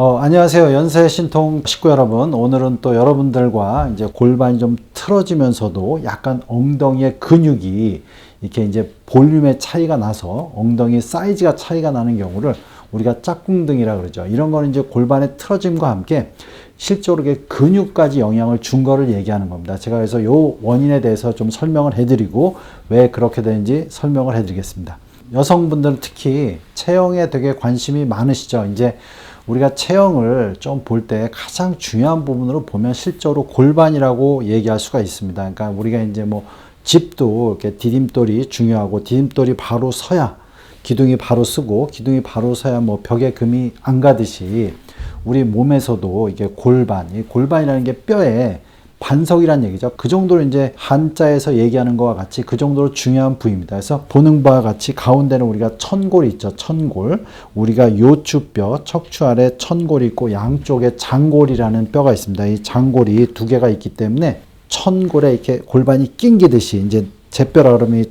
안녕하세요. 연세신통 식구 여러분. 오늘은 또 여러분들과 이제 골반이 좀 틀어지면서도 약간 엉덩이의 근육이 이렇게 이제 볼륨의 차이가 나서 엉덩이 사이즈가 차이가 나는 경우를 우리가 짝꿍등이라 그러죠. 이런 거는 이제 골반의 틀어짐과 함께 실제로 이게 근육까지 영향을 준 거를 얘기하는 겁니다. 제가 그래서 요 원인에 대해서 좀 설명을 해드리고 왜 그렇게 되는지 설명을 해드리겠습니다. 여성분들은 특히 체형에 되게 관심이 많으시죠. 이제 우리가 체형을 좀 볼 때 가장 중요한 부분으로 보면 실제로 골반이라고 얘기할 수가 있습니다. 그러니까 우리가 이제 뭐 집도 이렇게 디딤돌이 중요하고 디딤돌이 바로 서야 기둥이 바로 쓰고 기둥이 바로 서야 뭐 벽에 금이 안 가듯이 우리 몸에서도 이게 이 골반이라는 게 뼈에 반석이란 얘기죠. 그 정도로 이제 한자에서 얘기하는 것과 같이 그 정도로 중요한 부위입니다. 그래서 보는 바와 같이 가운데는 우리가 천골이 있죠. 천골. 우리가 요추뼈, 척추 아래 천골이 있고 양쪽에 장골이라는 뼈가 있습니다. 이 장골이 두 개가 있기 때문에 천골에 이렇게 골반이 낑기듯이 이제 제뼈라 그러면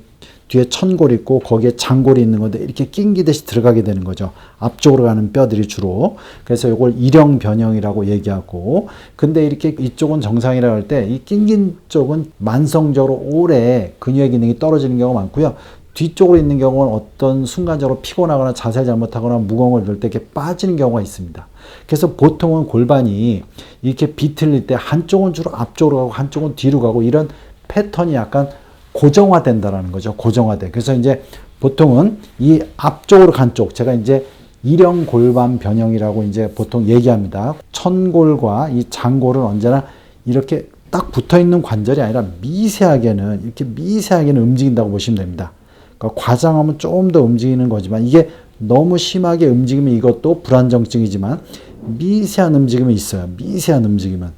뒤에 천골이 있고 거기에 장골이 있는 건데 이렇게 낑기듯이 들어가게 되는 거죠. 앞쪽으로 가는 뼈들이 주로. 그래서 이걸 일형변형이라고 얘기하고, 근데 이렇게 이쪽은 정상이라고 할 때 이 낑긴 쪽은 만성적으로 오래 근육의 기능이 떨어지는 경우가 많고요. 뒤쪽으로 있는 경우는 어떤 순간적으로 피곤하거나 자세 잘못하거나 무거운 걸 들 때 이렇게 빠지는 경우가 있습니다. 그래서 보통은 골반이 이렇게 비틀릴 때 한쪽은 주로 앞쪽으로 가고 한쪽은 뒤로 가고 이런 패턴이 약간 고정화된다라는 거죠. 고정화돼. 그래서 이제 보통은 이 앞쪽으로 간 쪽, 제가 이제 일형 골반 변형이라고 이제 보통 얘기합니다. 천골과 이 장골은 언제나 이렇게 딱 붙어 있는 관절이 아니라 이렇게 미세하게는 움직인다고 보시면 됩니다. 그러니까 과장하면 조금 더 움직이는 거지만 이게 너무 심하게 움직이면 이것도 불안정증이지만 미세한 움직임은 있어요. 미세한 움직임은.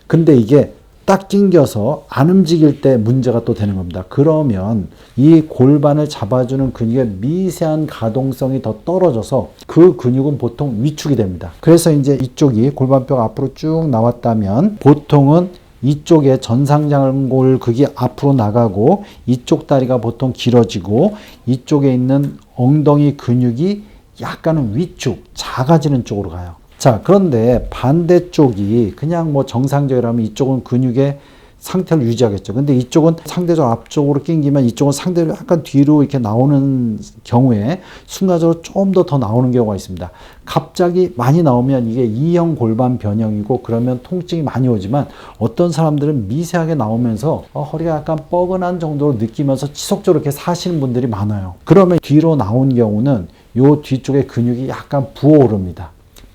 근데 이게 딱 낑겨서 안 움직일 때 문제가 또 되는 겁니다. 그러면 이 골반을 잡아주는 근육의 미세한 가동성이 더 떨어져서 그 근육은 보통 위축이 됩니다. 그래서 이제 이쪽이 골반뼈가 앞으로 쭉 나왔다면 보통은 이쪽에 전상장골 극이 앞으로 나가고 이쪽 다리가 보통 길어지고 이쪽에 있는 엉덩이 근육이 약간은 위축, 작아지는 쪽으로 가요. 자, 그런데 반대쪽이 그냥 뭐 정상적이라면 이쪽은 근육의 상태를 유지하겠죠. 근데 이쪽은 상대적으로 앞쪽으로 낑기면 이쪽은 상대로 약간 뒤로 이렇게 나오는 경우에 순간적으로 좀 더 나오는 경우가 있습니다. 갑자기 많이 나오면 이게 이형 골반 변형이고 그러면 통증이 많이 오지만 어떤 사람들은 미세하게 나오면서 허리가 약간 뻐근한 정도로 느끼면서 지속적으로 이렇게 사시는 분들이 많아요. 그러면 뒤로 나온 경우는 요 뒤쪽에 근육이 약간 부어오릅니다.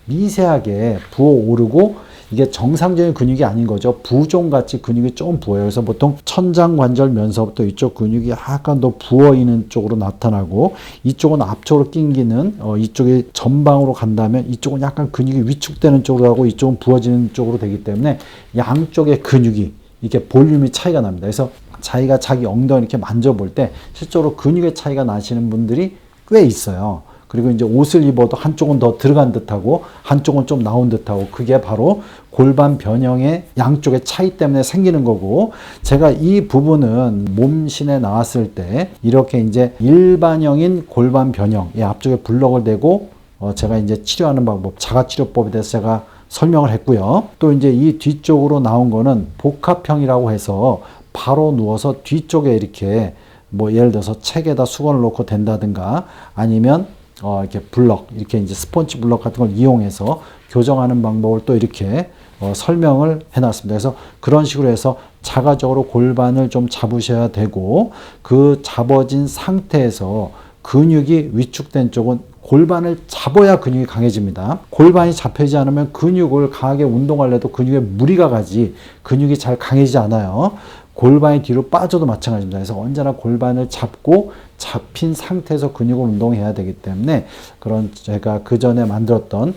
미세하게 부어오르고 이게 정상적인 근육이 아닌 거죠. 부종같이 근육이 좀 부어요. 그래서 보통 천장관절 면서부터 이쪽 근육이 약간 더 부어있는 쪽으로 나타나고 이쪽은 앞쪽으로 낑기는 이쪽이 전방으로 간다면 이쪽은 약간 근육이 위축되는 쪽으로 가고 이쪽은 부어지는 쪽으로 되기 때문에 양쪽의 근육이 이렇게 볼륨이 차이가 납니다. 그래서 자기가 자기 엉덩이 이렇게 만져볼 때 실제로 근육의 차이가 나시는 분들이 꽤 있어요. 그리고 이제 옷을 입어도 한쪽은 더 들어간 듯하고 한쪽은 좀 나온 듯하고 그게 바로 골반 변형의 양쪽의 차이 때문에 생기는 거고, 제가 이 부분은 몸신에 나왔을 때 이렇게 이제 일반형인 골반 변형, 앞쪽에 블럭을 대고 제가 이제 치료하는 방법, 자가치료법에 대해서 제가 설명을 했고요. 또 이제 이 뒤쪽으로 나온 거는 복합형이라고 해서 바로 누워서 뒤쪽에 이렇게 뭐 예를 들어서 책에다 수건을 놓고 된다든가 아니면 이렇게 블럭, 이렇게 이제 스펀지 블럭 같은 걸 이용해서 교정하는 방법을 또 이렇게 설명을 해놨습니다. 그래서 그런 식으로 해서 자가적으로 골반을 좀 잡으셔야 되고 그 잡아진 상태에서 근육이 위축된 쪽은 골반을 잡아야 근육이 강해집니다. 골반이 잡히지 않으면 근육을 강하게 운동하려도 근육에 무리가 가지 근육이 잘 강해지지 않아요. 골반이 뒤로 빠져도 마찬가지입니다. 그래서 언제나 골반을 잡고 잡힌 상태에서 근육을 운동해야 되기 때문에 그런 제가 그 전에 만들었던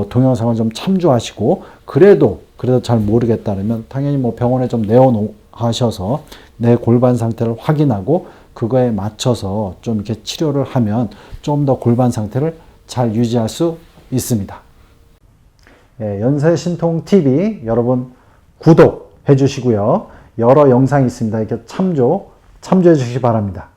동영상을 좀 참조하시고 그래도 잘 모르겠다면 당연히 뭐 병원에 좀 내원하셔서 내 골반 상태를 확인하고 그거에 맞춰서 좀 이렇게 치료를 하면 좀 더 골반 상태를 잘 유지할 수 있습니다. 연세신통TV 여러분 구독해 주시고요. 여러 영상이 있습니다. 이렇게 참조해 주시기 바랍니다.